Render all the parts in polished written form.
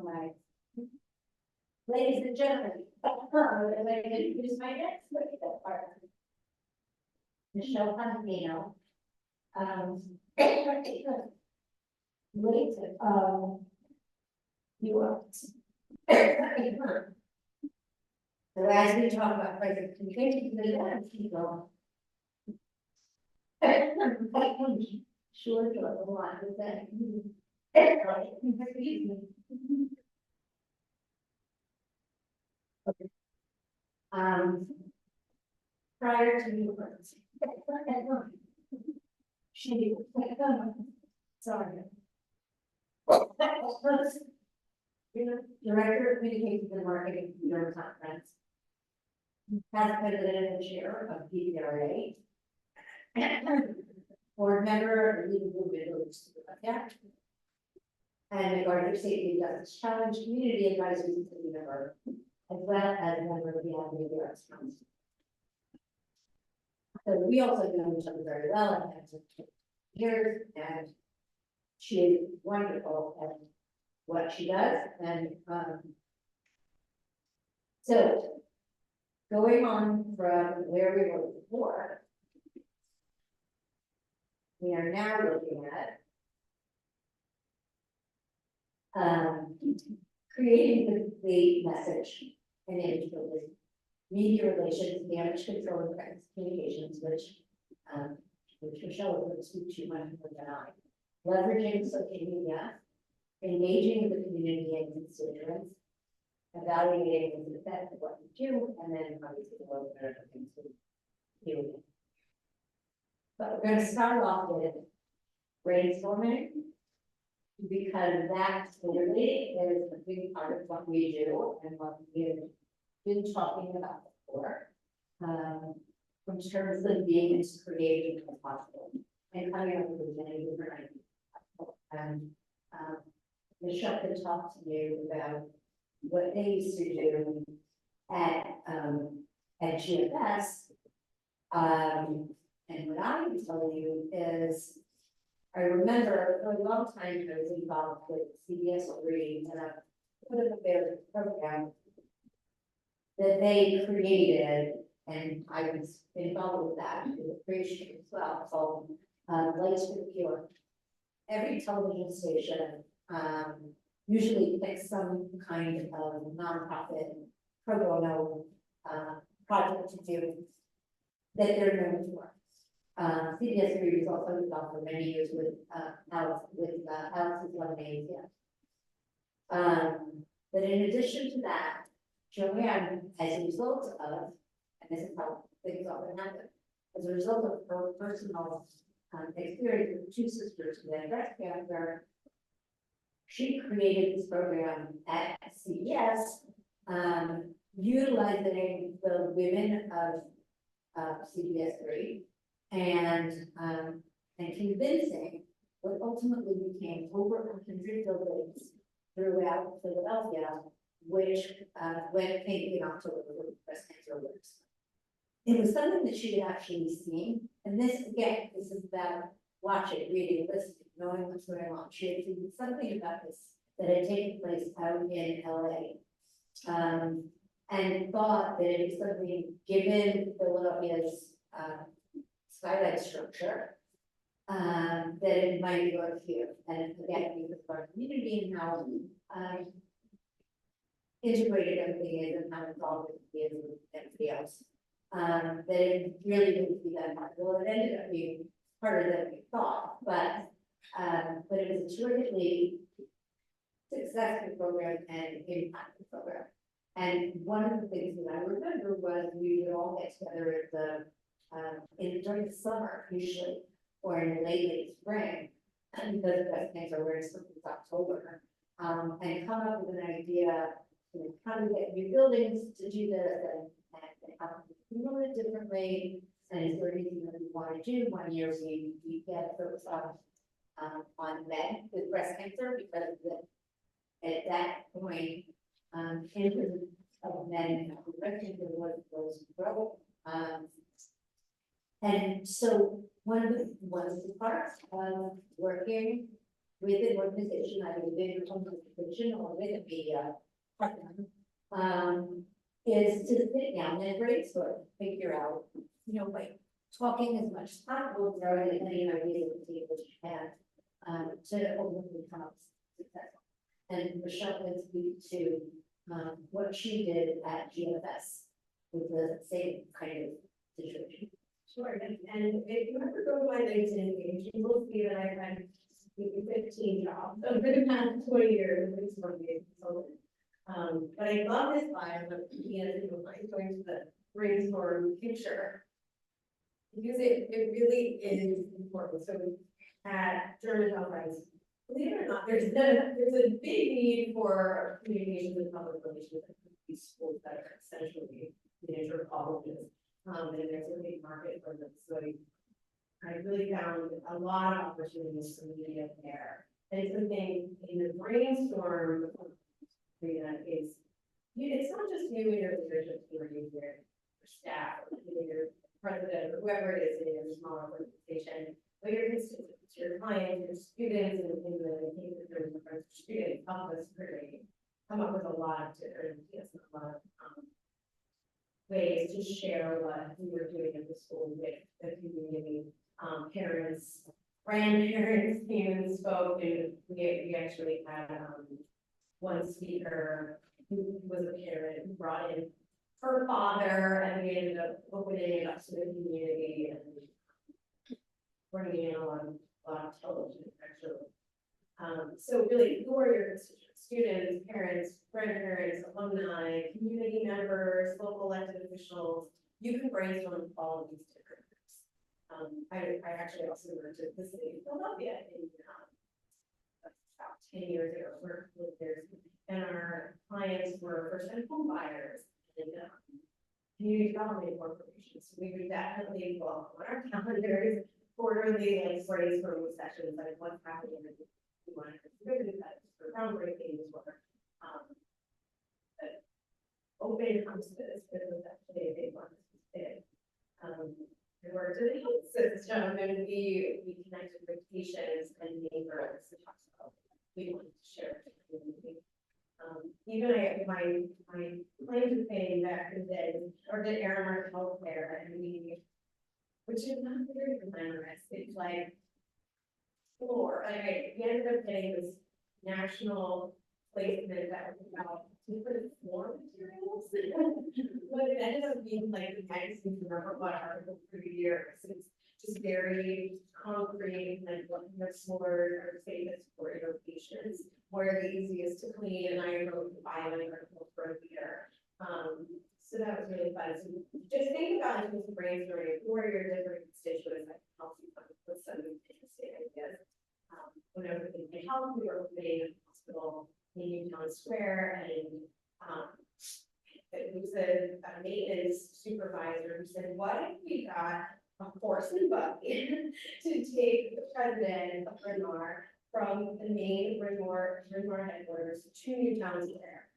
my ladies and gentlemen, I'm going to introduce my next witness partner, Michelle Palomino. Later, you are. So as we talk about present communication, people. Sure, a lot with that. Okay. Prior to you, she, sorry. Director of Communications and Marketing for your conference. Past president and chair of PPRA. Board member of the Legal Movement, and the Guardian Safety Justice Challenge Community Advisory Committee member, as well as a member of the Advocate Arts Council. So we also know each other very well and have some years, and she is wonderful at what she does. And so going on from where we were before, we are now looking at creating the message and image building, media relations, damage control, and crisis communications, which Michelle will speak to much more than I. Leveraging social media, engaging the community and constituents, evaluating the effect of what we do, and then obviously the world better things we do. But we're going to start off with brainstorming, because that clearly is a big part of what we do and what we've been talking about before, in terms of being as creative as possible and coming up with many different ideas. And Michelle can talk to you about what they used to do at GFS. And what I can tell you is, I remember for a long time I was involved with CBS Reading and a Put of Affairs program that they created, and I was involved with that with the creation as well, called Lights for the Pure. Every television station usually picks some kind of nonprofit pro bono project to do that they're known for. CBS Reading was also involved for many years with Alex's Lemonade. But in addition to that, Joanne, as a result of, and this is how things often happen, as a result of her personal experience with two sisters who had breast cancer, she created this program at CBS, utilizing the women of CBS 3 and convincing what ultimately became over 100 buildings throughout Philadelphia, which went pink in October for breast cancer awareness. It was something that she had actually seen, and this again, this is about watching, reading, listening, knowing what's going on. She had seen something about this that had taken place out in LA, and thought that it was something, given Philadelphia's skylight structure, that it might work here. And again, because of our community and how integrated everything is and how involved it is with everybody else, that it really didn't be that hard. Well, it ended up being harder than we thought, but it was a terrifically successful program and impactful program. And one of the things that I remember was we would all get together at the during the summer usually, or in the late spring, because breast cancer awareness month is October, and come up with an idea, how to get new buildings to do this, and how to do it differently, and is there anything that we want to do? One year we get focused on men with breast cancer, because at that point, cases of men with breast cancer was growing. And so one of the parts of working with an organization, either within your own organization or with a media partner, is to sit down and brainstorm, figure out, like talking as much as possible, throwing as many ideas at the table as you can, to ultimately become successful. And Michelle can speak to what she did at GFS with the same kind of situation. Sure, and if you ever go to my LinkedIn page, you will see that I've had 15 jobs over the past 20 years, at least one day consultant. But I love this slide, but going to the brainstorm picture. Because it really is important. So at German Health Rights, believe it or not, there's a big need for communication with public relations at these schools that are essentially miniature colleges. And there's a big market for them. So I really found a lot of opportunities for media there. And something in the brainstorm arena is, it's not just you and your leadership team or your staff or your president or whoever it is in your small organization, but your constituents, your clients, your students, and the team that there's different students help us come up with a lot of different ideas and a lot of ways to share what we were doing at the school with the community. Parents, grandparents came and spoke, and we actually had one speaker who was a parent who brought in her father, and we ended up opening it up to the community and bringing in a lot of television, actually. So really, who are your constituents? Students, parents, grandparents, alumni, community members, local elected officials. You can brainstorm all of these different groups. I actually also worked at the city of Philadelphia in about 10 years ago, and our clients were first-time home buyers and community development corporations. So we would definitely welcome on our calendars quarterly brainstorming sessions, like what's happening in the we wanted to do that for groundbreaking as well. Open comes to this, but it was actually a big one. We worked in the health system, and we connected with patients and neighbors to talk about we wanted to share with the community. Even my claim to fame back in the day, or the Aramark Healthcare, and which is not very glamorous. It's like floor. We ended up getting this national placement that was about different floor materials. But it ended up being like the magazine number one article for years. It's just very concrete, like what your floors are safest for your patients, where the easiest to clean, and I wrote the bio article for a year. So that was really fun. So just think about it as brainstorming. Who are your different constituents that can help you come up with some interesting ideas? Whenever we help, we were opening a hospital in Newtown Square, and it was a maintenance supervisor who said, "What if we got a horse and buggy to take the president of Bryn Mawr from the main Bryn Mawr headquarters to Newtown Square?"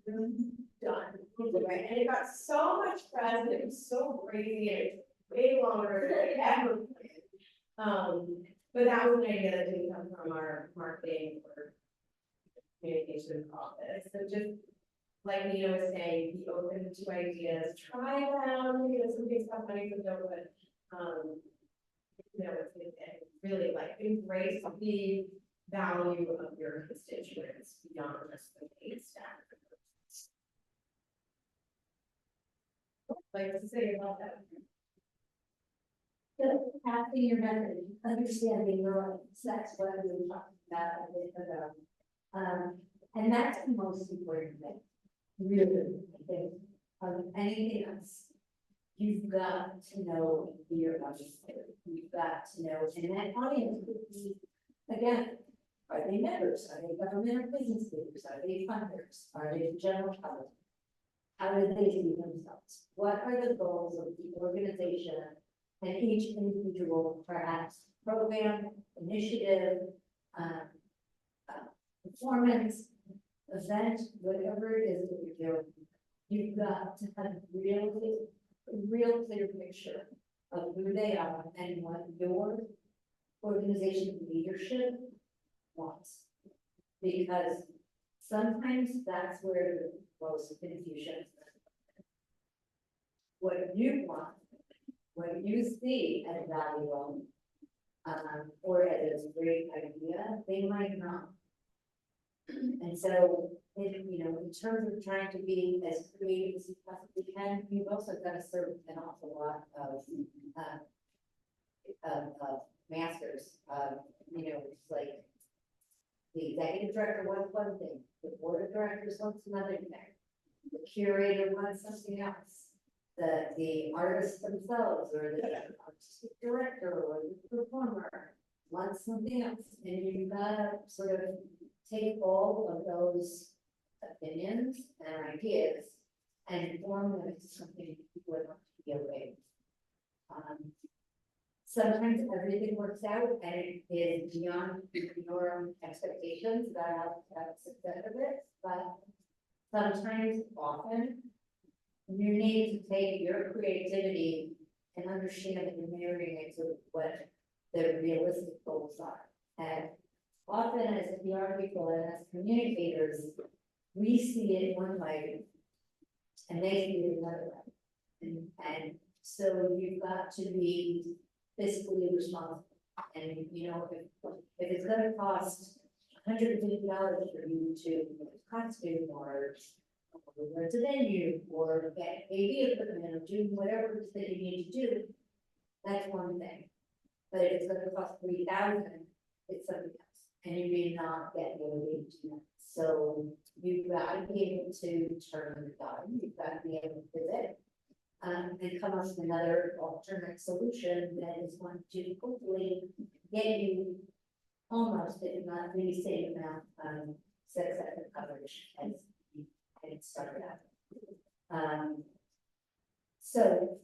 Done. Right. And it got so much press, and it was so crazy, and it was way longer than I ever planned. But that was an idea that didn't come from our marketing or communications office. So just like Nina was saying, be open to ideas, try them, some things have money to go with. It's really like embrace the value of your constituents beyond just the paid staff. Like to say about that. Crafting your method, understanding your own, that's what we were talking about a bit ago. And that's the most important thing, really, I think, of anything else. You've got to know your audience. You've got to know, and that audience could be, again, are they members? Are they government or business leaders? Are they funders? Are they the general public? How do they see themselves? What are the goals of the organization and each individual, perhaps program, initiative, performance, event, whatever it is that you're doing? You've got to have a real clear picture of who they are and what your organization's leadership wants. Because sometimes that's where the most confusion is. What you want, what you see as valuable, or as a great idea, they might not. And so, in terms of trying to be as creative as you possibly can, you've also got to serve an awful lot of masters. It's like the executive director wants one thing, the board of directors wants another thing, the curator wants something else. The artists themselves, or the artistic director, or the performer wants something else, and you've got to sort of take all of those opinions and ideas and form them into something people want to be okay with. Sometimes everything works out and it is beyond your expectations about the success of it, but sometimes, often, you need to take your creativity and understand that you're marrying it to what the realistic goals are. And often as PR people and as communicators, we see it one way and they see it another way. And so you've got to be fiscally responsible. And if it's gonna cost $150 for you to costume or rent a venue or get AV equipment or do whatever it is that you need to do, that's one thing. But if it's gonna cost $3,000, it's something else, and you may not get the ability to do that. So you've got to be able to turn the dial, you've got to be able to pivot, and come up with another alternate solution that is going to hopefully get you almost, if not the same amount of success and coverage as you had started out. So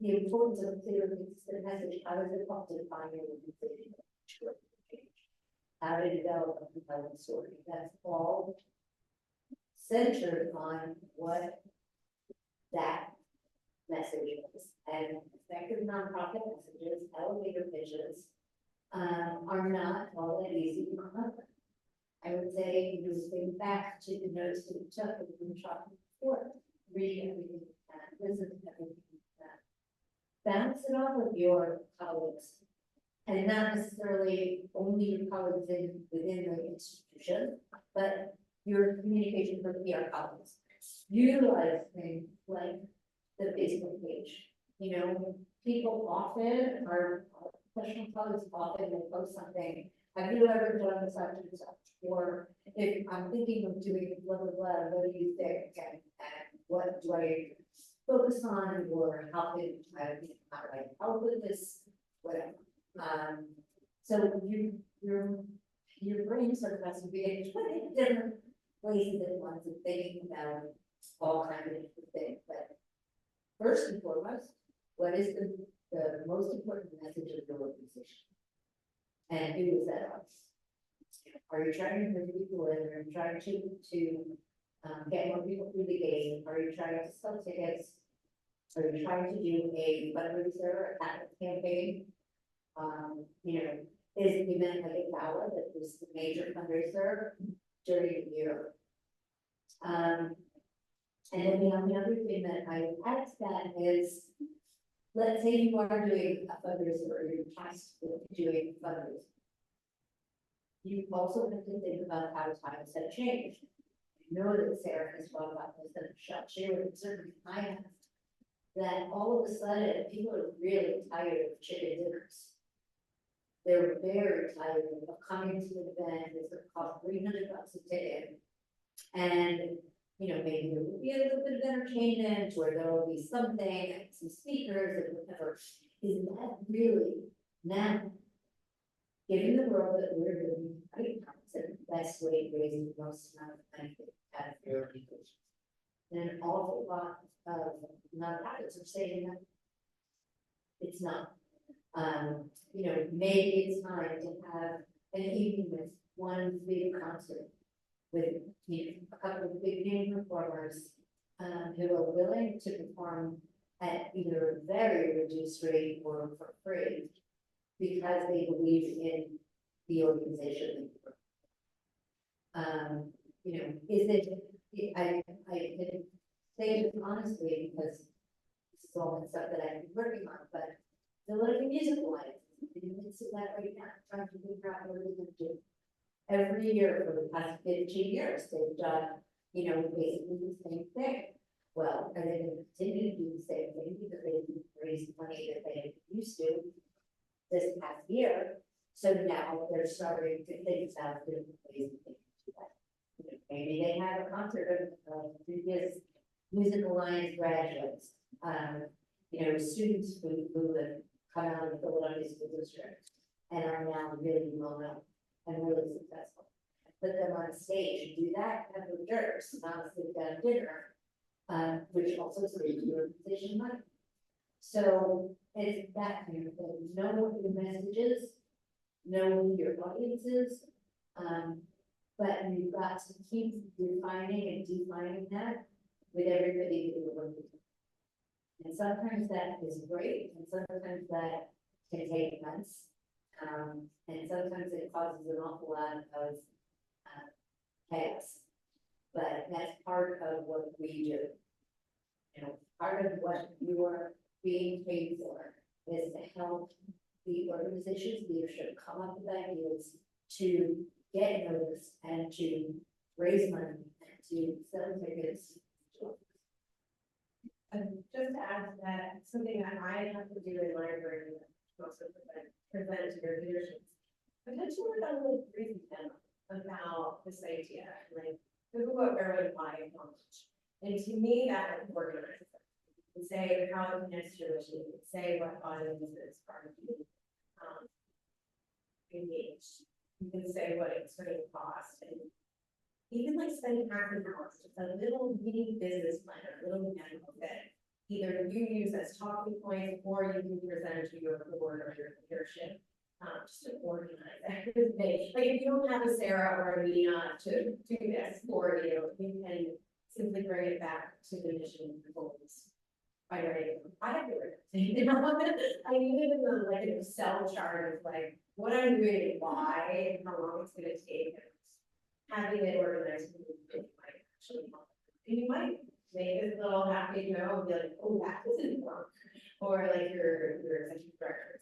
the importance of clear consistent message, how does it help to define your organization? How to develop a compelling story? That's all centered on what that message is. And effective nonprofit messages, elevator pitches, are not all that easy to come up with. I would say, think back to the notes that we took when we were talking before, read everything, listen to everything, bounce it off of your colleagues, and not necessarily only your colleagues within the institution, but your communication for PR colleagues. Utilize things like the Facebook page. People often, our professional colleagues often will post something. Have you ever done such and such? Or if I'm thinking of doing blah blah blah, what do you think? And what do I focus on? Or how do I help with this? Whatever. So your brain sort of has to be in 20 different places at once and thinking about all kinds of different things. But first and foremost, what is the most important message of your organization? And who is that on? Are you trying to bring people in? Are you trying to get more people through the gate? Are you trying to sell tickets? Are you trying to do a fundraiser, a campaign? Is the event like a gala that was the major fundraiser during the year? And then the other thing that I add to that is, let's say you are doing a fundraiser or you're tasked with doing a fundraiser. You also have to think about how times have changed. I know that Sarah has talked about this, and share with certainly I have, that all of a sudden people are really tired of chicken dinners. They're very tired of coming to an event that's going to cost $300 a ticket. And, maybe there will be a little bit of entertainment, or there will be something, some speakers, and whatever. Is that really now, given the world that we're living right now, it's the best way to raise the most amount of benefit out of your organization? And an awful lot of nonprofits are saying that it's not. Maybe it's time to have an evening with one big concert with a couple of big name performers who are willing to perform at either a very reduced rate or for free because they believe in the organization. You know, is it, I can say this honestly, because this is all the stuff that I've been working on, but the little musical life, it's that right now, trying to figure out what we're gonna do. Every year for the past 15 years, they've done, you know, basically the same thing. Well, are they gonna continue to do the same thing because they didn't raise the money that they used to this past year? So now they're starting to think about different ways that they can do that. You know, maybe they have a concert of previous Music Alliance graduates, you know, students who have come out of the Philadelphia School District and are now really well known and really successful. Put them on stage and do that, have hors d'oeuvres, not a sit down dinner, which also saves your position money. So it's that kind of thing. Know what your message is, know who your audience is, but you've got to keep refining and defining that with everybody that you're working with. And sometimes that is great, and sometimes that can take months. And sometimes it causes an awful lot of chaos. But that's part of what we do. You know, part of what you are being paid for is to help the organization's leadership come up with ideas to get noticed and to raise money and to sell tickets. And just to add to that, something that I have to do in library, also present to your leadership. Potentially work on a little briefing them about this idea, like who, what, where, when, why, and how much. And to me, that organizes it. You can say how it connects to your mission, you can say what audiences are engaged. You can say what it's going to cost, and even like spending half an hour, just a little mini business plan, a little manual that either you use as talking points or you can present to your board or your leadership. Just to organize everything. Like if you don't have a Sarah or a Nina to do this for you, you can simply bring it back to the mission and goals. By writing, I have to write it. I needed like an Excel chart of like what I'm doing and why and how long it's going to take. Having it organized might actually help. And you might make this little happy note and be like, oh, that doesn't work. Or like your executive director.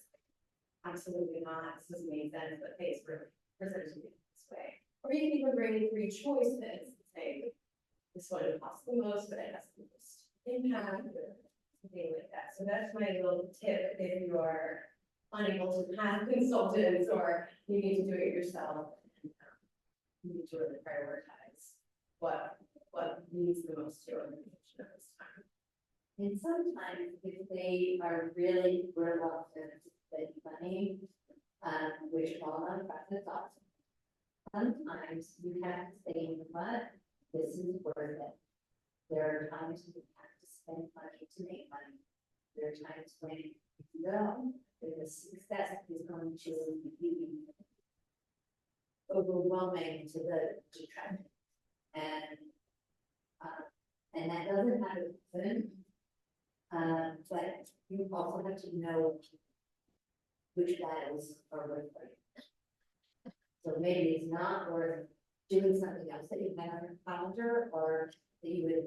Absolutely not, this doesn't make sense, but thanks for presenting it this way. Or you can even bring 3 choices and say, this one costs the most, but it has the most impact, or something like that. So that's my little tip if you are unable to have consultants or you need to do it yourself. You need to really prioritize what needs the most to your organization at this time. And sometimes if they are really reluctant to spend money, which all nonprofits are, sometimes you have to say, you know what, this is worth it. There are times when you have to spend money to make money. There are times when you know that the success is going to be overwhelming to the detractor. And that doesn't happen. But you also have to know which battles are worth fighting. So maybe it's not worth doing something else that you had on your calendar or that you would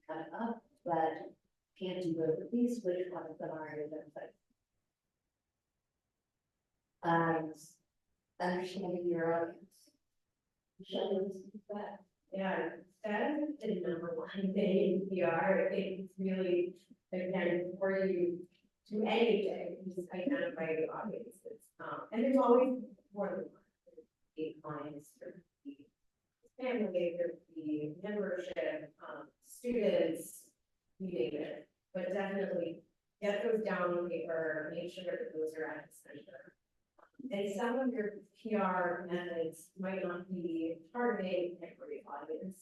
cut up, but can't do both of these, which one of them are you going to fight? Understanding your audience. Yeah, that is the #1 thing in PR. It's really, again, before you do anything, you just identify the audiences. And there's always more than one. The clients, or the family, or the membership, students, you name it. But definitely get those down on paper, make sure that those are at the center. And some of your PR methods might not be targeting every audience.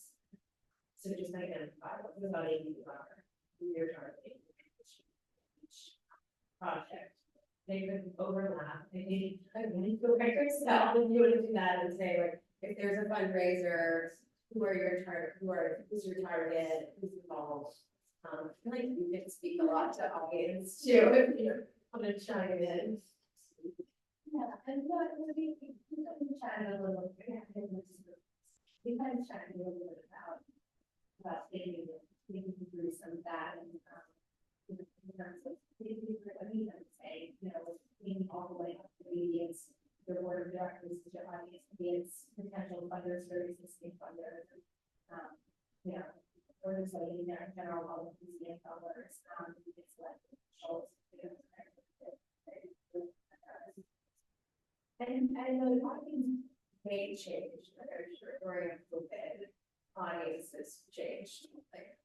So just identify what the audience you are, who you're targeting each project. They could overlap. They need to go back to Excel and you would do that and say, like, if there's a fundraiser, who's your target, who's involved. Like you can speak a lot to audience too if you want to chime in. Yeah, and what we chat a little bit. we kind of chatted a little bit about thinking through some of that and, in terms of thinking through what he would say, you know, being all the way up to the audience, your board of directors, your audience, potential funders or existing funders, you know, organizing their general public museum funders, it's like Schultz, and the audience may change, during COVID, audiences changed, like,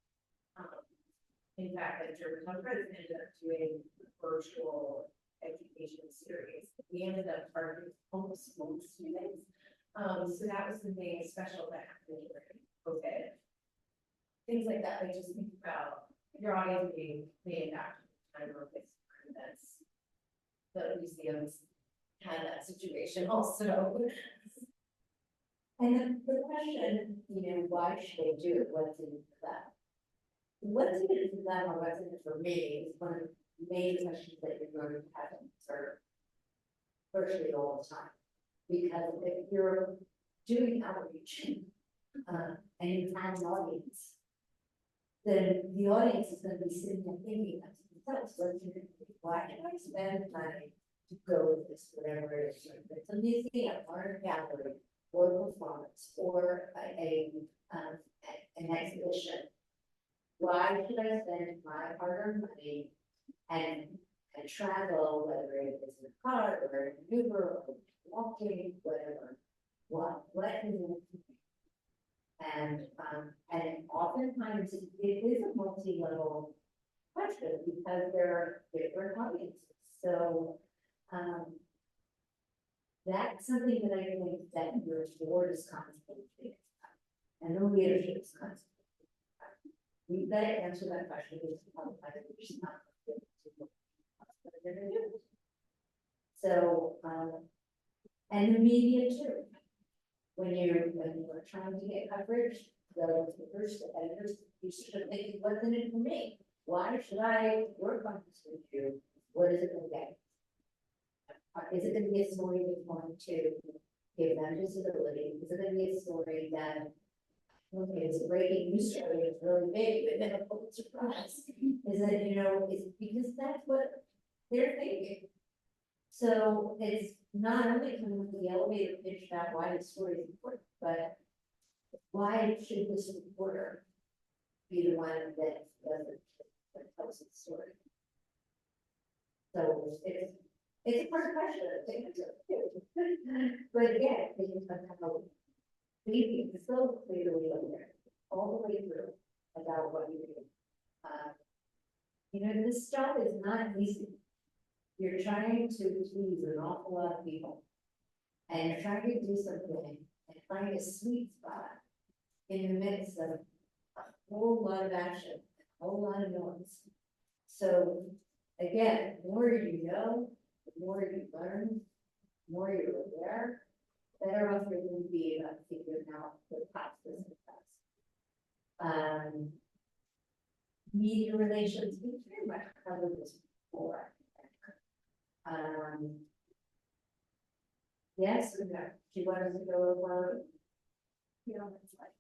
in fact, the German Conference ended up doing a virtual education series. We ended up targeting homeschool students. So that was something special that happened during COVID. Things like that, like just think about your audience being adapted to time or place events. The museums had that situation also. And the question, you know, why should they do it? What's in it for them? What's in it for them or what's in it for me is one of the main questions that you're going to have to answer virtually all the time. Because if you're doing outreach and you have an audience, then the audience is going to be sitting there thinking to themselves, why can I spend money to go to this, whatever it is, if it's a museum or a gallery or a performance or an exhibition. Why should I spend my hard-earned money and travel, whether it is in a car or an Uber or walking, whatever? What is it? And oftentimes it is a multi-level question because there are different audiences. So that's something that I think that your board is constantly thinking about, and the leadership is constantly thinking about. We've got to answer that question. So, and the media too. When you're trying to get coverage, the first editors, you should think, what's in it for me? Why should I work on this with you? What is it going to get? Is it going to be a story that's going to give them visibility? Is it going to be a story that, okay, it's a breaking news story, it's really big, but then a Pulitzer Prize? Is it, you know, is because that's what they're thinking. So it's not only coming with the elevator pitch about why the story is important, but why should this reporter be the one that tells the story? So it's a hard question to answer. But again, it's how we so clearly in there all the way through about what you do. You know, this stuff is not easy. You're trying to please an awful lot of people, and you're trying to do something and find a sweet spot in the midst of a whole lot of action, a whole lot of noise. So again, the more you know, the more you learn, the more you're aware, better off you're going to be about figuring out what paths this is. Media relations, we very much covered this before. Yes, or no? Do you want us to go over? You know, it's like.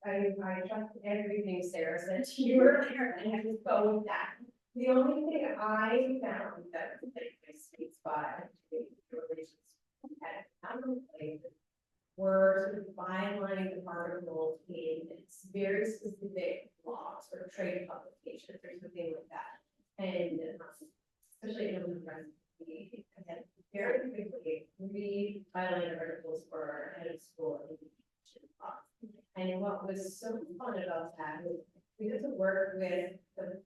I trust everything Sarah said to you earlier, and I just go with that. The only thing I found that was like my sweet spot to the relations at other places were sort of bylining articles in very specific blogs or trade publications or something like that. And especially in the press, we had very quickly read byline articles for our head of school education blogs. And what was so fun about that was we got to work with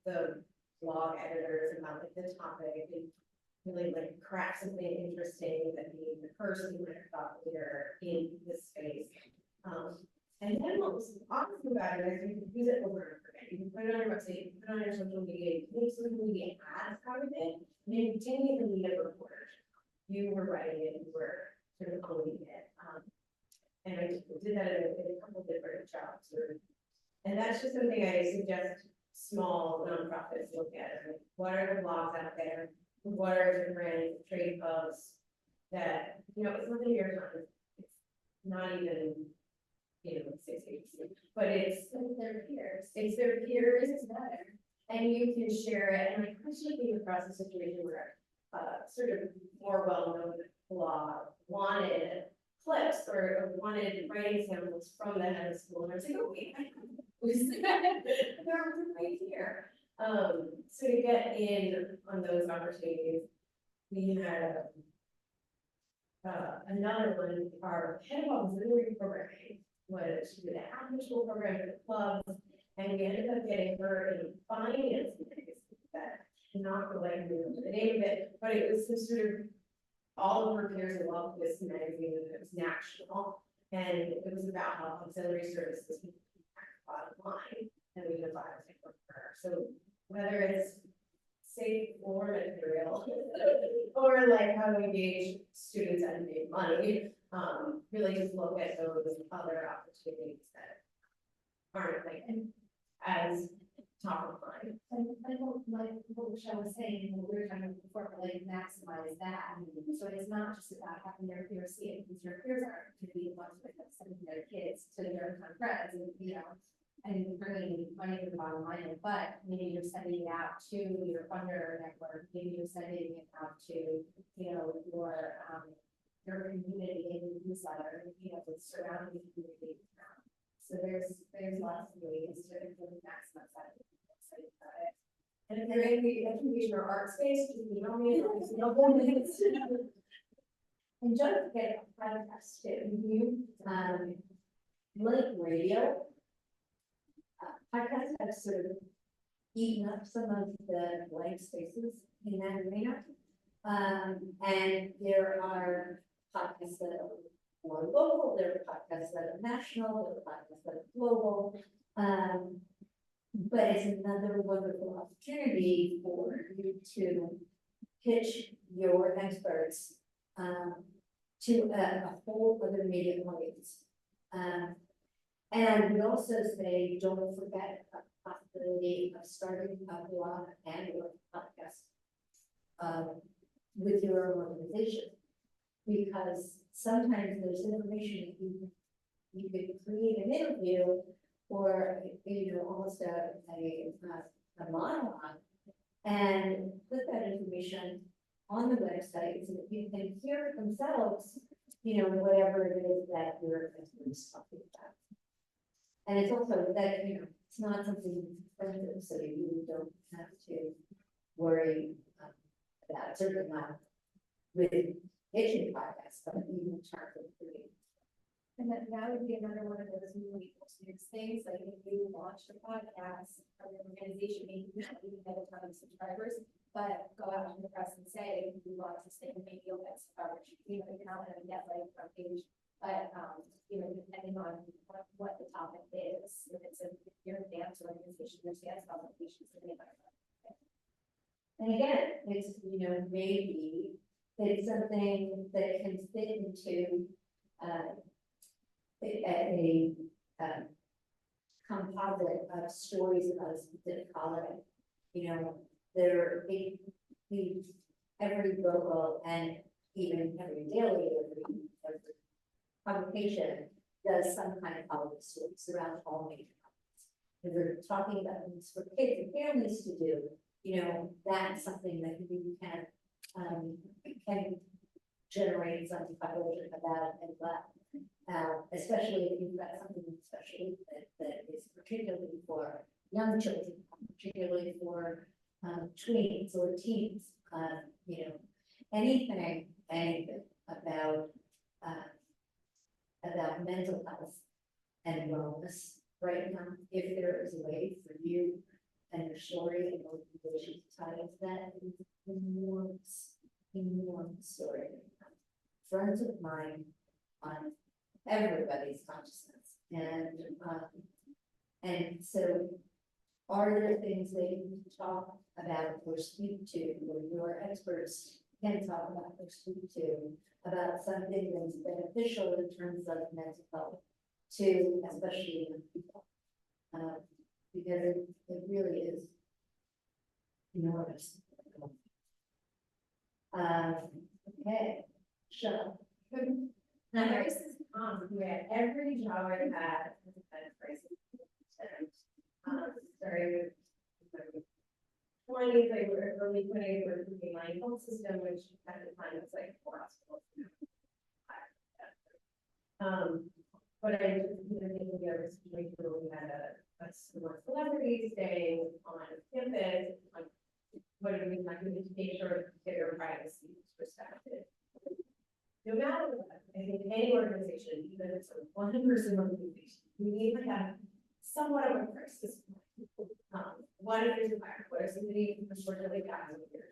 the blog editors about like the topic and really like crack something interesting that the person might have thought later in this space. And then what was awesome about it is you can use it over and over again. You can put it on your website, you can put it on your social media, you can make social media ads out of it, and you continue to need a reporter. You were writing it, you were sort of owning it. And I did that in a couple different jobs. And that's just something I suggest small nonprofits look at it. Like, what are the blogs out there? What are different trade clubs that, you know, it's not in your time. It's not even, you know, 6 weeks, but it's their peers. It's their peers, it's better. And you can share it, and like, especially came across a situation where sort of more well-known blog wanted clips or wanted writing samples from the head of school, and I was like, oh wait, I know they're right here. So to get in on those opportunities, we had another one, our head of auxiliary programming was she did an after-school program for the clubs, and we ended up getting her in finance that not related to the name of it, but it was some sort of all of her peers loved this magazine, and it was national, and it was about how auxiliary services bottom line, and we unified it for her. So whether it's safe for material or like how to engage students and make money, really just look at those other opportunities that aren't like as top of mind. And I don't like what Michelle was saying, what we were talking about before, but like maximize that. So it's not just about having their peers see it, because your peers are to be the ones that are sending their kids to their friends, and you know, and bringing money to the bottom line. But maybe you're sending it out to your funder network, maybe you're sending it out to, you know, your community in newsletter, you know, the surrounding community. So there's lots of ways to really maximize that. And if you're in the education or art space, you know me, and don't forget podcasts too. Like radio, podcasts have sort of eaten up some of the blank spaces in that arena. And there are podcasts that are more local, there are podcasts that are national, there are podcasts that are global. But it's another wonderful opportunity for you to pitch your experts to a whole other media audience. And I would also say, don't forget the possibility of starting a blog and or podcast with your own organization, because sometimes there's information that you could create an interview or, you know, almost a monologue, and put that information on the website so that you can hear it themselves, you know, whatever it is that your experts talking about. And it's also that, you know, it's not something expensive, so you don't have to worry about, certainly not with pitching podcasts, but even in terms of creating. And that would be another one of those really experience things, like if you launched a podcast or your organization, maybe you don't even get a ton of subscribers, but go out to the press and say, we launch this thing, maybe you'll get some coverage, you know, you're not gonna get like a page, but you know, depending on what the topic is, if it's if you're a dance organization, there's dance publications, and again, it's, you know, maybe it's something that can fit into a composite of stories about a specific holiday. You know, every local and even every daily, every publication does some kind of holiday stories around all major holidays. If we're talking about things for kids and families to do, you know, that's something that you can generate something published about as well. Especially if you've got something special that is particularly for young children, particularly for tweens or teens, you know, anything about mental health and wellness right now. If there is a way for you and your story and organization to tie into that, is enormous story. Friends of mine on everybody's consciousness, and so are there things that you can talk about or speak to, or your experts can talk about or speak to about something that's beneficial in terms of mental health to especially young people? because it really is enormous. Okay, sure. Prices, yeah, every job I had has had prices. Starting with 20s, like early 20s, were the my health system, which at the time was like 4 hospitals. But I just think the other situation where we had a similar celebrity staying on campus, like, what are we not going to make sure that their privacy is respected? No matter what, I think any organization, even if it's a one-person organization, we need to have somewhat of a crisis. What if there's a fire? What if somebody unfortunately dies in your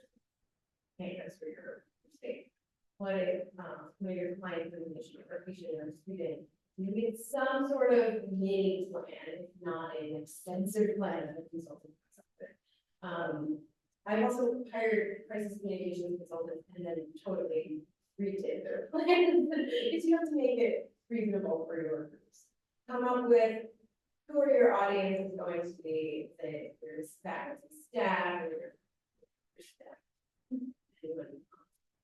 campus or your state? What if when your client is an issue or patient or student, you need some sort of mini plan, if not an extensive plan of a consultant. I've also hired crisis communication consultants and then totally redid their plans. Because you have to make it reasonable for your groups. Come up with who are your audience is going to be, say, your faculty, staff, or your staff. Anyone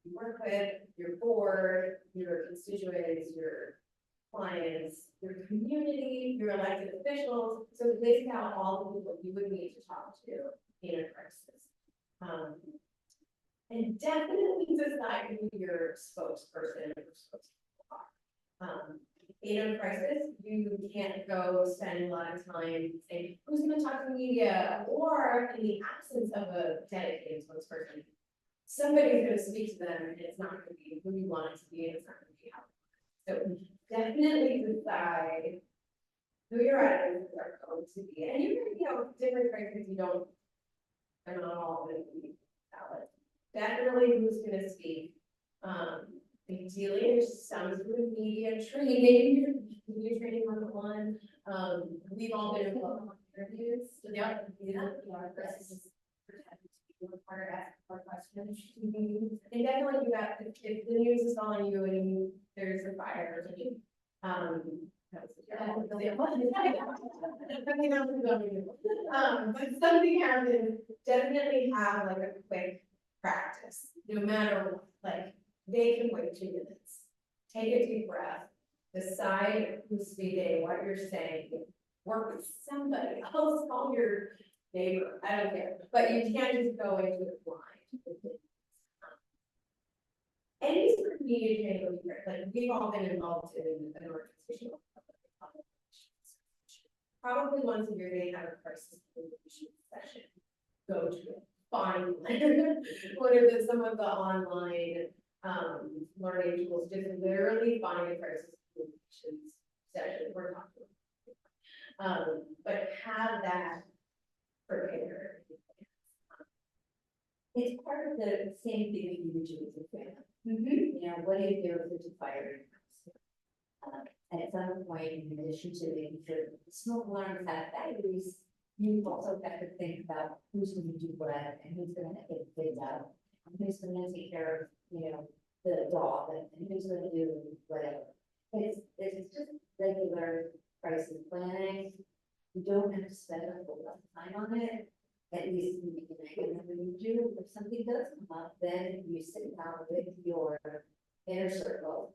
you work with, your board, your constituents, your clients, your community, your elected officials. So list out all the people you would need to talk to in a crisis. And definitely decide who your spokesperson or spokesperson are. In a crisis, you can't go spend a lot of time saying, who's going to talk to the media? Or in the absence of a dedicated spokesperson, somebody's going to speak to them and it's not going to be who you want it to be and it's not going to be how. So definitely decide who your audiences are going to be. And you can, different crises you don't, are not all going to be valid. Definitely who's going to speak. Ideally, there's some sort of media training, media training 101. We've all been involved in interviews. So require ask more questions. And definitely do that if the news is calling you and there's a fire or something. But something happens, definitely have like a quick practice, no matter what, like they can wait 2 minutes, take a deep breath, decide who's speaking, what you're saying, work with somebody else, call your neighbor, I don't care, but you can't just go into it blind. Any sort of media training would be great, like we've all been involved in an organization. Probably once a year they have a crisis communication session. Go to it. Find what are some of the online learning tools? Just literally find a crisis communications session. We're talking about. But have that prepared. It's part of the same thing that you would do with your family. What do you do if there's a fire? At some point, in addition to making sure that the smoke alarms have batteries, you also have to think about who's going to do what and who's going to get the kids out, and who's going to take care of, the dog, and who's going to do whatever. It's just regular crisis planning. You don't have to spend a whole lot of time on it. At least in the beginning, and when you do, if something does come up, then you sit down with your inner circle,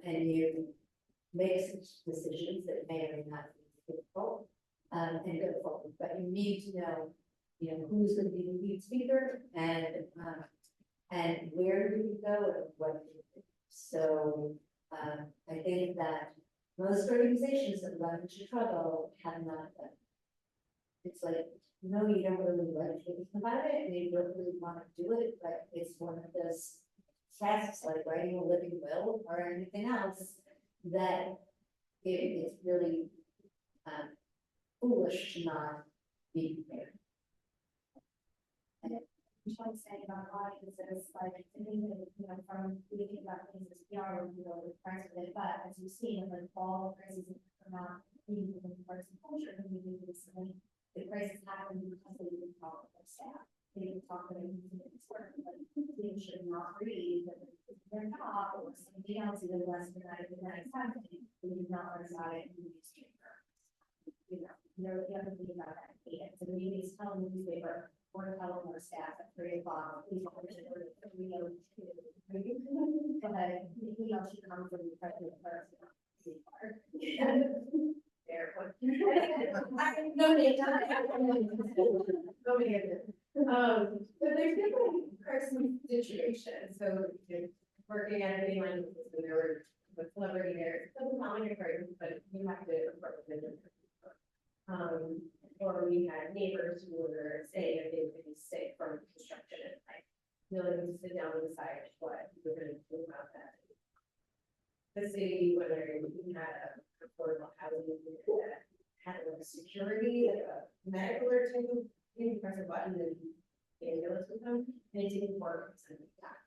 and you make such decisions that may or may not be difficult, and go forward. But you need to know, who's going to be the lead speaker and where do you go and what do you do. So I think that most organizations that run into trouble have not done. It's like, no, you don't really like thinking about it, and you don't really want to do it, but it's one of those tasks like writing a living will or anything else that it's really foolish to not be prepared. And I'm trying to say about audiences, like, I think that, from thinking about things as PR, with price of it, but as you've seen, like, all prices are not being in parts of culture, and we recently, the crisis happened because they didn't talk with their staff. They didn't talk with their work, but they should not read that they're not, or something else, even less than that, if they're not happening, they did not learn about it in the newspaper. the other thing about that, so we need to tell the newspaper, or tell our staff at 3 o'clock, please, we know to. But he also comes from the president first. There. No, they But there's different personal situations, so you know, working at a mainline, when there were with celebrity there, doesn't sound like a person, but you have to report with them. Or we had neighbors who were saying if they were getting sick from construction, and like, willing to sit down and decide what we're gonna do about that. The city, whether we had a affordable housing unit that had like security, like a medical or two, you press a button and the ambulance would come, and it didn't work, something like that.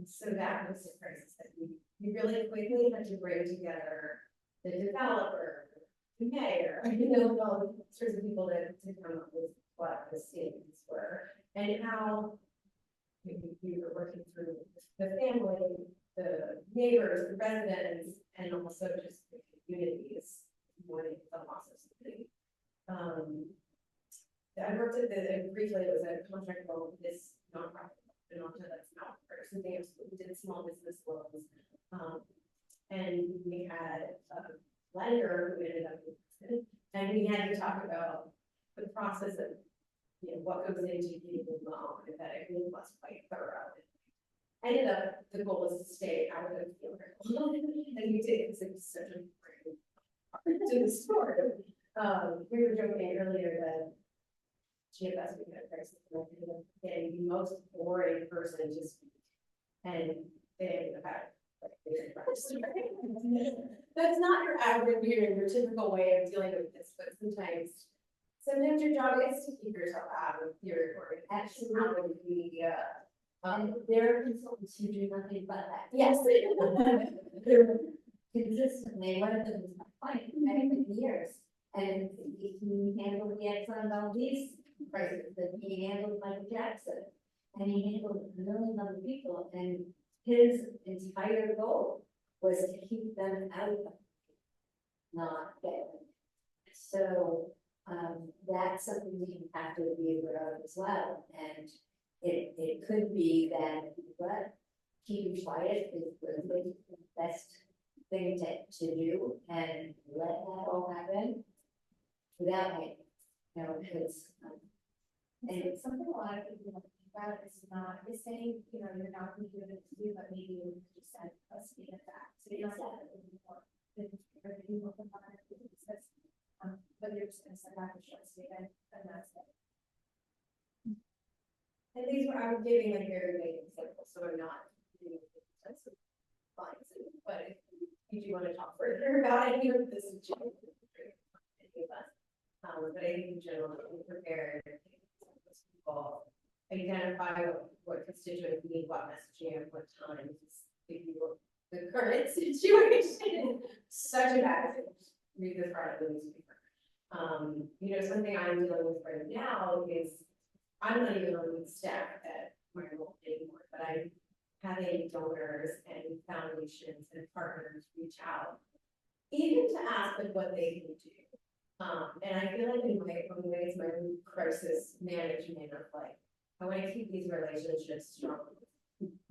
So that was the crisis that we really quickly had to bring together the developer, the mayor, all sorts of people to come up with what the statements were, and how we were working through the family, the neighbors, the residents, and also just the communities mourning the loss of something. I worked at briefly, it was a contract role with this nonprofit, and also that's not person, we did small business loans. And we had a lender who ended up, and we had to talk about the process of, what goes into getting a loan, and that it really was quite thorough. Ended up, the goal was to stay out of the field, and we did, because it was such a great to the story. We were joking earlier that GFS would get a crisis, getting the most boring person to speak, and they ended up having. That's not your average, your typical way of dealing with this, but sometimes your job is to keep yourself out of your recording. Absolutely, and there are consultants who do nothing but that. Yes. They're consistently, one of them is my client for many years, and he handled the Exxon Valdez crisis, and he handled Michael Jackson, and he handled a million other people, and his entire goal was to keep them out of it, not get them. So, that's something we have to be aware of as well, and it could be that, but keeping quiet is the best thing to do, and let that all happen without me, because, And it's something a lot of people don't think about, it's not, the saying, you're not going to do it to do, but maybe you just said, let's be a fact. So you're not going to do more than you look upon it, because, but you're just going to send out a short statement, and that's it. And these were, I'm giving like very vague examples, so I'm not doing sense of clients, but if you do want to talk further about any of this, is any of us. But I think in general, we prepare people, identify what constituents need, what messaging, at what time, if you look the current situation, such a bad thing. Read this part of the newspaper. Something I'm dealing with right now is I'm not even on the staff at my role anymore, but I'm having donors and foundations and partners reach out, even to ask them what they can do. And I feel like in my own ways, my own crisis management of like, I want to keep these relationships strong.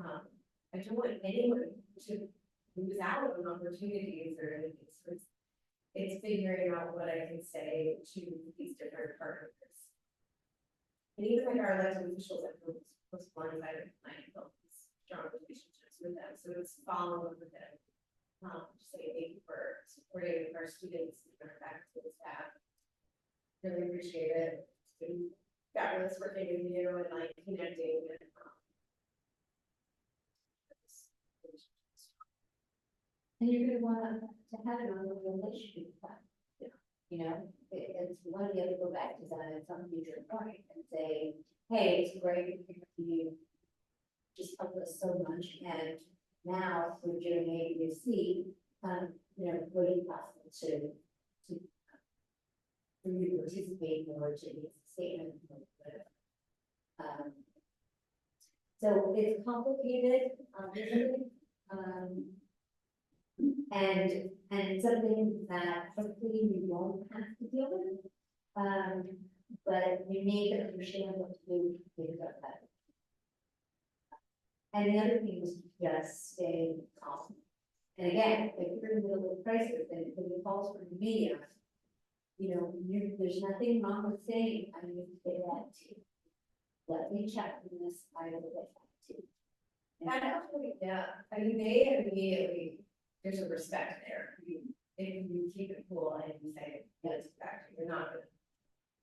I don't want anyone to lose out on opportunities or anything. So it's figuring out what I can say to these different partners. And even like our elected officials at most blindsided, I built these strong relationships with them. So it's following up with them. Just saying thank you for supporting our students and our faculty and staff. Really appreciate it. It's been fabulous working with you and like connecting and you're going to want to have it on the relationship plan. It's one of the other go back to that at some future point and say, hey, it's great you just helped us so much, and now we're doing A, B, C. What do you possible to for you to participate or to make a statement or whatever. So it's complicated, obviously. And And it's something that hopefully you won't have to deal with. But you need to understand what to do to think about that. And the other thing is just stay calm. And again, if you're in the middle of a crisis and it calls for the media, there's nothing wrong with saying, I need to get that to you. Let me check on this, I will get back to you. That actually, yeah, I mean, they immediately, there's a respect there. If you keep it cool and you say, yes, back, you're not gonna.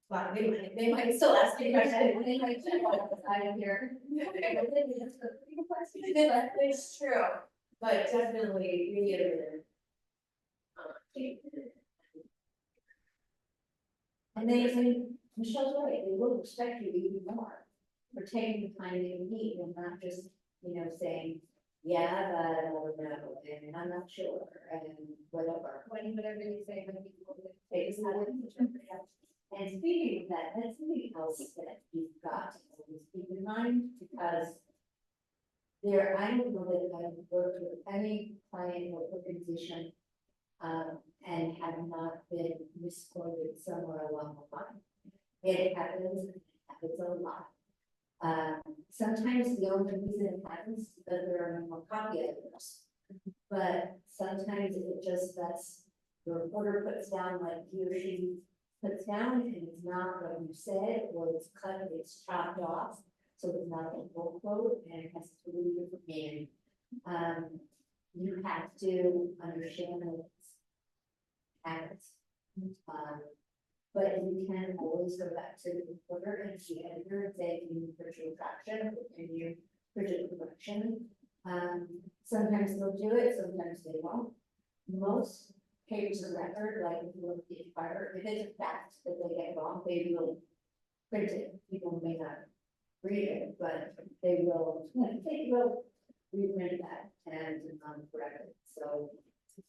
Well, they might still ask you questions. They might check out the side of here. It's true, but definitely reiterate. And Michelle's right, they will respect you even more for taking the time that you need and not just, saying, yeah, but I don't know, and I'm not sure, and whatever. Whatever you say, when people Take this out of the picture. And speaking of that, that's something else that you've got to always keep in mind, because I don't know that I've worked with any client or organization and have not been misquoted somewhere along the line. It happens a lot. Sometimes the only reason it happens is that there are no more copy editors. But sometimes it just that's the reporter puts down like he or she puts down, and it's not what you said, or it's cut, it's chopped off, so it's not a full quote, and it has to be different meaning. You have to understand that it's habits. But you can always go back to the reporter and the editor and say, can you put your traction, can you put your correction? Sometimes they'll do it, sometimes they won't. Most pages of record, like if you look at the fire, if it's a fact that they get wrong, they will print it. People may not read it, but they will reprint that and correct it. So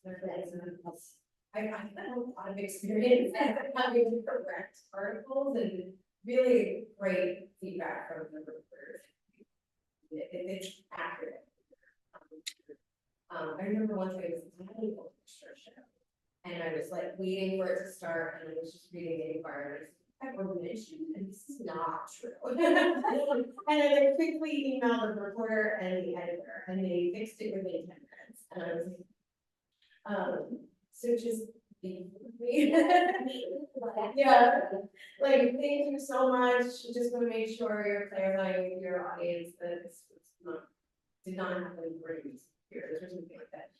that's something else. I have a lot of experience having to correct articles and really great feedback from the reporters. If it's accurate. I remember once I was at a orchestra show, and I was like waiting for it to start, and I was just reading the environment. I wrote an issue, and this is not true. And I quickly emailed the reporter and the editor, and they fixed it within 10 minutes. And I was like, so just be with me. Yeah, like thank you so much. Just want to make sure you're clarifying with your audience that this was did not happen for you or something like that.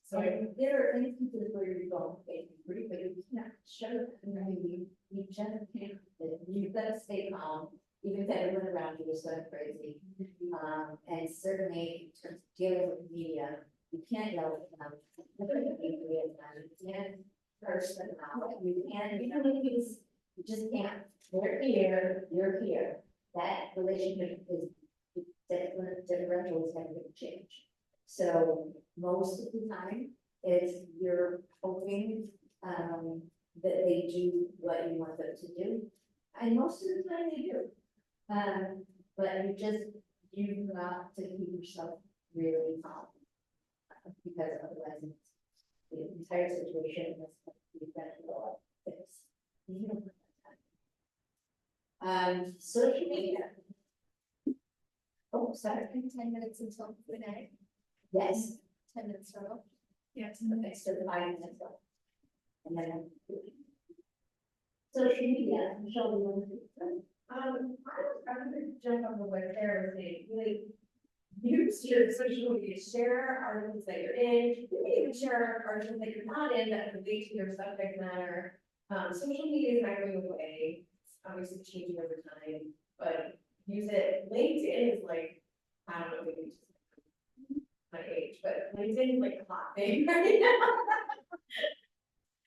So there are instances where you don't get free, but you can't show them. You just can't. You've got to stay calm, even if everyone around you is going crazy. And certainly in terms of dealing with media, you can't yell at them. You can't curse them out. You can't. You just can't. They're here. You're here. That relationship is differential is never going to change. So most of the time, it's you're hoping that they do what you want them to do, and most of the time they do. But you've got to keep yourself really calm, because otherwise the entire situation is going to be beneficial. Social media. Oh, sorry. 10 minutes until Q&A. Yes. 10 minutes total. Yes. Okay, so the 5 minutes left. And then social media. Michelle, you want to do it? I'm gonna jump on the web there and say, really use your social media, share articles that you're in, you may even share articles that you're not in that relate to your subject matter. Social media is not going away. It's obviously changing over time, but use it. LinkedIn is like, I don't know, maybe just my age, but LinkedIn is like a hot thing right now.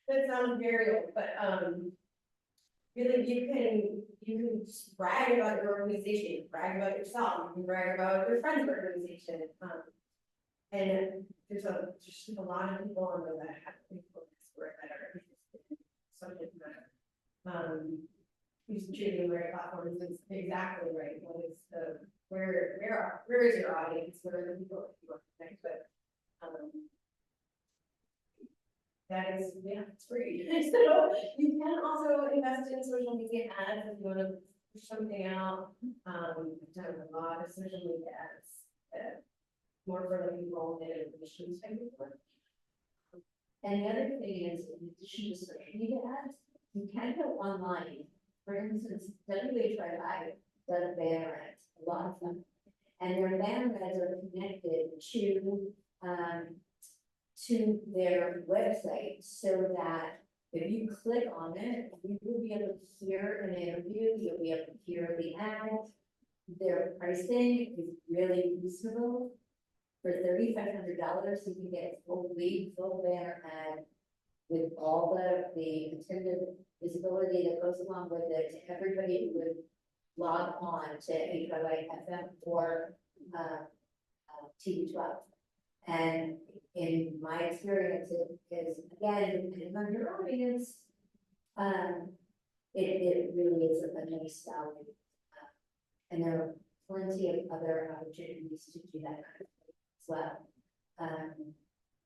That sounds very old, but really you can just brag about your organization, you can brag about yourself, you can brag about your friend's organization. And there's just a lot of people on there that have influence for it that are interested in subject matter. Who's choosing the right platforms is exactly right. What is where is your audience? Where are the people that you want to connect with? because, yeah, it's free. So you can also invest in social media ads if you want to push something out. I've done a lot of social media ads, more for like enrollment and admissions type of work. And the other thing is, in addition to social media ads, you can go online. For instance, WHYI does banner ads, a lot of them. And their banner ads are connected to their website, so that if you click on it, you will be able to hear an interview, you'll be able to hear the ad. Their pricing is really reasonable. For $3,500, you can get a full lead, full banner ad with all the attendant visibility that goes along with it. Everybody would log on to HYY FM or TV12. And in my experience, it is, again, depending on your audience, it really is a nice value. And there are plenty of other opportunities to do that kind of thing as well.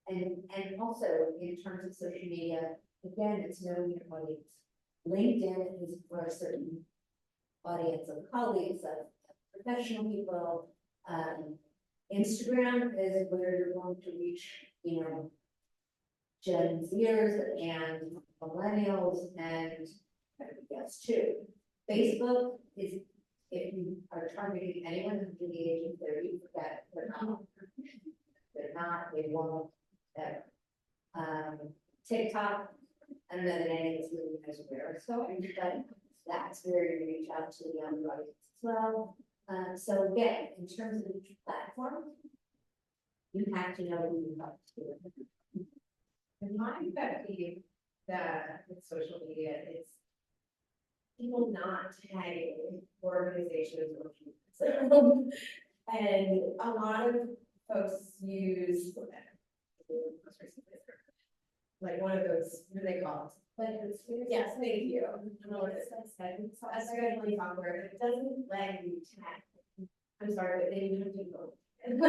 And also in terms of social media, again, it's knowing your audience. LinkedIn is for a certain audience of colleagues, of professional people. Instagram is where you're going to reach, Gen Zers and millennials and everybody else too. Facebook is, if you are targeting anyone under the age of 30, that they won't ever. TikTok, I don't know that any of us really knows where it's going, but that's where you reach out to the younger audience as well. So again, in terms of each platform, you have to know who you talk to. And my pet peeve that with social media is people not tagging organizations or people. And a lot of folks use like one of those, what do they call it? Like, yes, thank you. I don't know what it says. So a scheduling software, it doesn't let you tag. I'm sorry, but they have to go. And they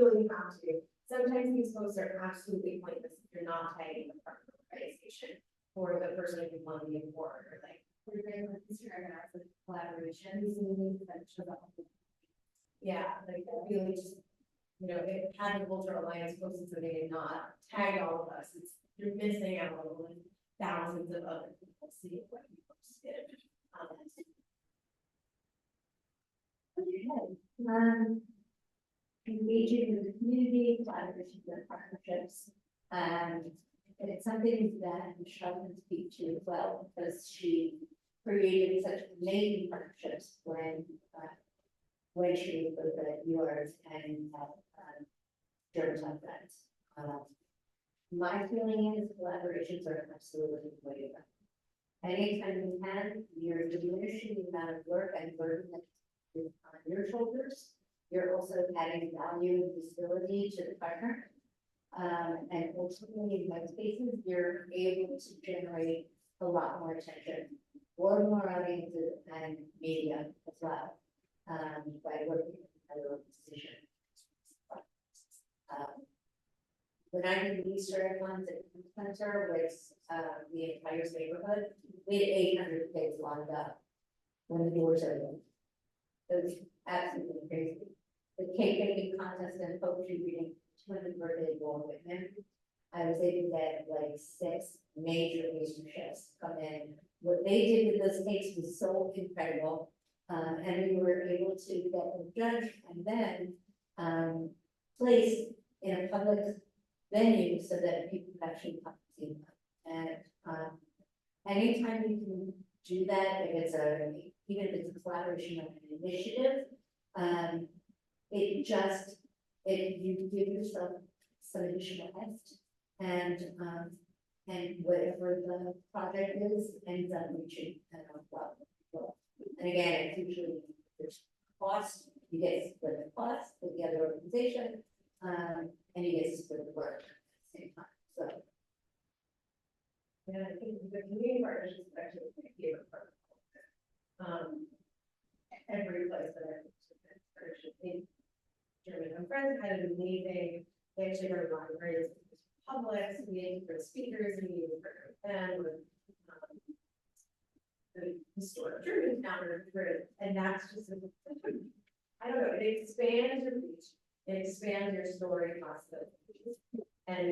really have to. Sometimes these posts are absolutely pointless if you're not tagging the partner organization or the person who won the award, or like. We're doing with Instagram and our collaborations. Yeah, like really just, if Agricultural Alliance posted something and not tagged all of us, you're missing out on thousands of other people see what you posted. Okay. Engaging with the community, collaboration and partnerships. And it's something that Michelle can speak to as well, because she created such amazing partnerships when she was at yours and Germantown Friends. My feeling is collaborations are absolutely the way to go. Anytime you can, you're diminishing the amount of work and burden that is on your shoulders. You're also adding value and visibility to the partner. And ultimately, in most cases, you're able to generate a lot more attention, or more audiences and media as well, by working with another organization. When I did the Easter egg ones at the center with the entire neighborhood, we had 800 kids lined up when the doors opened. It was absolutely crazy. The cake baking contest and poetry reading, 200 birthday boy with him. I was able to get like 6 major pastry chefs come in. What they did with those cakes was so incredible. And we were able to get them judged and then placed in a public venue so that people could actually come see them. And anytime you can do that, even if it's a collaboration of an initiative, you give yourself some additional heft, and whatever the project is ends up reaching well. And again, it's usually there's cost, you get to split the cost with the other organization, and you get to split the work at the same time. So yeah, I think the community partnerships is actually my favorite part. Every place that I've partnership in German friends had an amazing, they actually heard a lot of great publics, meeting for speakers, meeting for them with the historic German counter, and that's just, I don't know, it expands your reach, it expands your story possibilities, and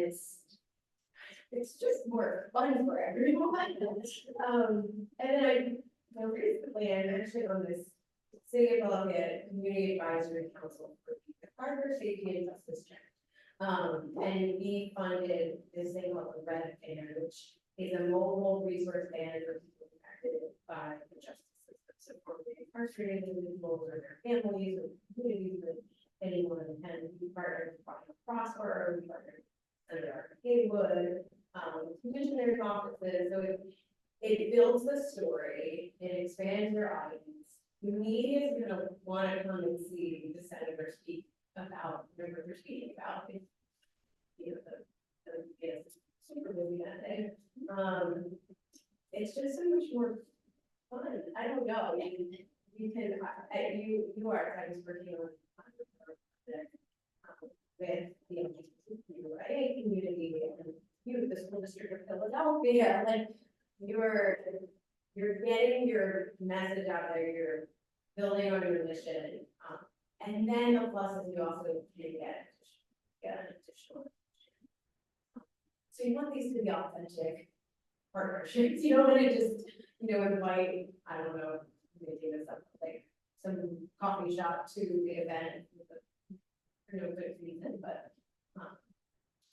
it's just more fun for everyone. And then recently I mentioned on this City of Lafayette Community Advisory Council for the Harbor Safety and Justice Check. And we funded this thing called the Red Van, which is a mobile resource van for people impacted by the justice system. So for the incarcerated individuals or their families or communities with anyone, and we partnered with Prosper, we partnered under our Haywood, commissioners' offices. So it builds the story, it expands your audience. The media is going to want to come and see the senator speak about whatever they're speaking about. Super busy that day. It's just so much more fun. I don't know. You can, you are, I was working on with the LGBTQIA community and you, the school district of Philadelphia, like you're getting your message out there, you're building on your mission, and then the plus is you also can get an additional. So you want these to be authentic partnerships. You don't want to just, invite, I don't know, making this up, like some coffee shop to the event for no good reason, but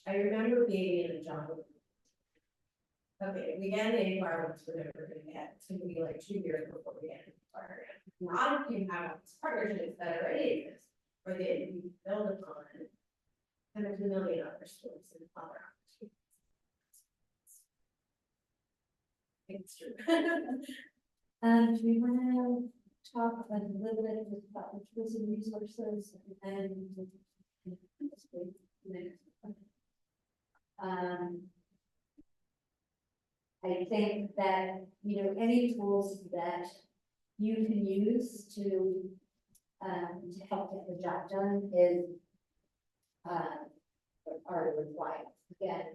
I remember being in a job. Okay, we get an environment we're never going to get. It's going to be like 2 years before we get a partner. A lot of you have partnerships that already exist, or that you build upon, and there's a million other stories and other opportunities. It's true. Do we want to talk a little bit about the tools and resources and I think that, any tools that you can use to help get the job done is are required. Again,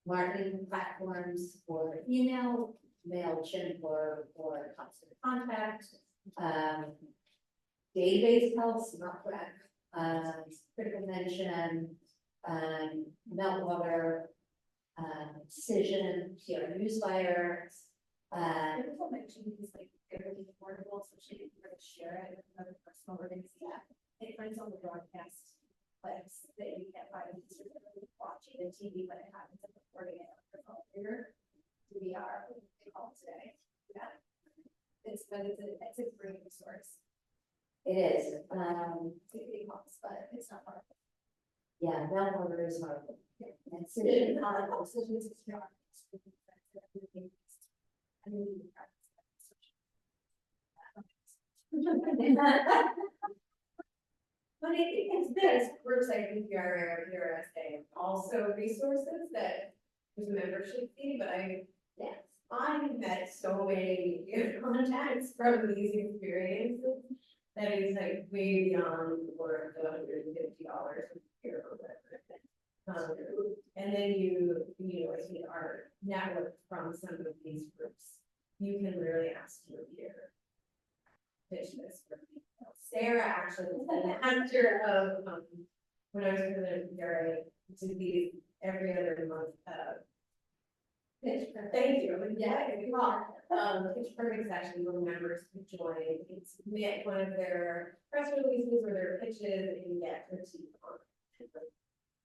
marketing platforms for email, MailChimp or constant contact, database helps, not correct, critical mention, Meltwater, Decision, PR Newswire. Critical mention is like fairly affordable, so she can really share it with other personal organizations. Yeah, it runs on the broadcast clips that you can't find watching the TV, but it happens at recording it on the phone here. DVR, they call it today. Yeah, it's a great resource. It is. It helps, but it's not hard. Yeah, Meltwater is hard. Yeah. And Decision Decision, is strong. I mean, But it's this groups like PRA or PRSA, also resources that there's a membership fee, but I met so many contacts from these experiences that is like way beyond the worth of $150 a year or whatever. And then you as we are networked from some of these groups, you can really ask your peer. Pitch this for me. Sarah actually was the master of when I was president of PRA, to be every other month. Pitch perfect. Thank you. Pitch perfect session where members can join and submit one of their press releases or their pitches and get critique on it.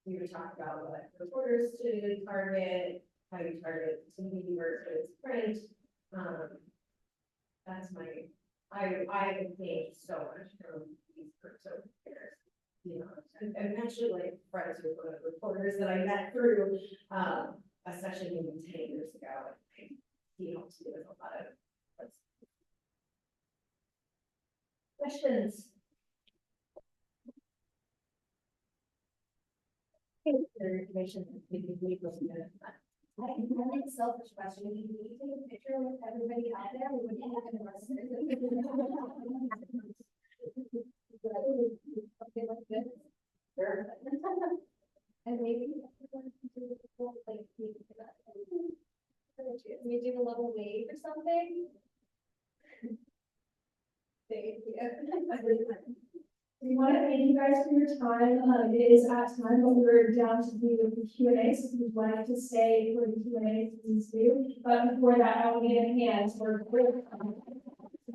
We would talk about what reporters to target, how you target TV versus print. That's my. I have changed so much from these groups over the years. I'm actually like friends with one of the reporters that I met through a session even 10 years ago. He helps me with a lot of questions. their information. I think selfish question, we need to take a picture with everybody out there, we wouldn't have an Okay, like this. Sure. And maybe. We want to thank you guys for your time. It is at time, but we're down to do the Q&A, so if you'd like to stay for the Q&A, please do. But before that, I will need a hand for